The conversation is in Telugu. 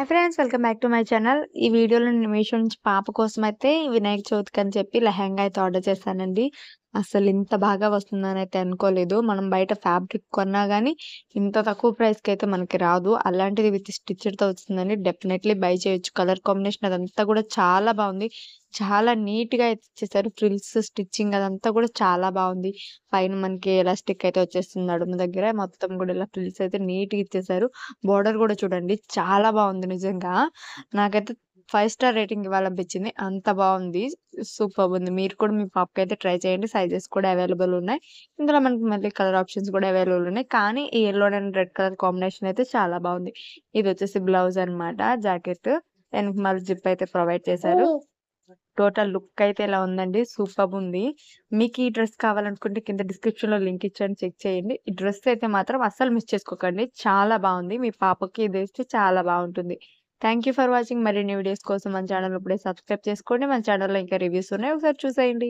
Hi friends, welcome back to my channel. ఈ వీడియోలో నేను మీషో నుంచి పాప కోసమైతే వినాయక చవితికి అని చెప్పి లెహెంగా అయితే ఆర్డర్ చేశానండి. అసలు ఇంత బాగా వస్తుందని అయితే అనుకోలేదు. మనం బయట ఫ్యాబ్రిక్ కొన్నా గానీ ఇంత తక్కువ ప్రైస్‌కి అయితే మనకి రాదు. అలాంటిది విత్ స్టిచ్డ్‌తో వచ్చిందండి. డెఫినైట్‌లీ బై చేయొచ్చు. కలర్ కాంబినేషన్ అదంతా కూడా చాలా బాగుంది. చాలా నీట్‌గా అయితే ఇచ్చేసారు. ఫ్రిల్స్ స్టిచ్చింగ్ అదంతా కూడా చాలా బాగుంది. పైన మనకి ఎలాస్టిక్ అయితే వచ్చేస్తుంది నడుము దగ్గర. మొత్తం కూడా ఇలా ఫ్రిల్స్ అయితే నీట్‌గా ఇచ్చేసారు. బోర్డర్ కూడా చూడండి చాలా బాగుంది నిజంగా. నాకైతే 5 స్టార్ రేటింగ్ ఇవ్వాలనిపించింది. అంత బాగుంది. సూపర్బ్ ఉంది. మీరు కూడా మీ పాపకైతే ట్రై చేయండి. సైజెస్ కూడా అవైలబుల్ ఉన్నాయి. ఇందులో మనకి మళ్ళీ కలర్ ఆప్షన్స్ కూడా అవైలబుల్ ఉన్నాయి. కానీ ఈ yellow and red colour combination అయితే చాలా బాగుంది. ఇది వచ్చేసి బ్లౌజ్ అన్నమాట. జాకెట్ వెనకమాల జిప్ అయితే ప్రొవైడ్ చేశారు. టోటల్ లుక్ అయితే ఇలా ఉందండి. సూపర్బ్ ఉంది. మీకు ఈ డ్రెస్ కావాలనుకుంటే కింద డిస్క్రిప్షన్‌లో లింక్ ఇచ్చాను, చెక్ చేయండి. ఈ డ్రెస్ అయితే మాత్రం అస్సలు మిస్ చేసుకోకండి. చాలా బాగుంది. మీ పాపకి ఇదేస్తే చాలా బాగుంటుంది. Thank you for watching. మరిన్ని వీడియోస్ కోసం మన ఛానల్ ఇప్పుడే సబ్స్క్రైబ్ చేసుకోండి. మన ఛానల్‌లో ఇంకా రివ్యూస్ ఉన్నాయి. ఒకసారి చూసేయండి.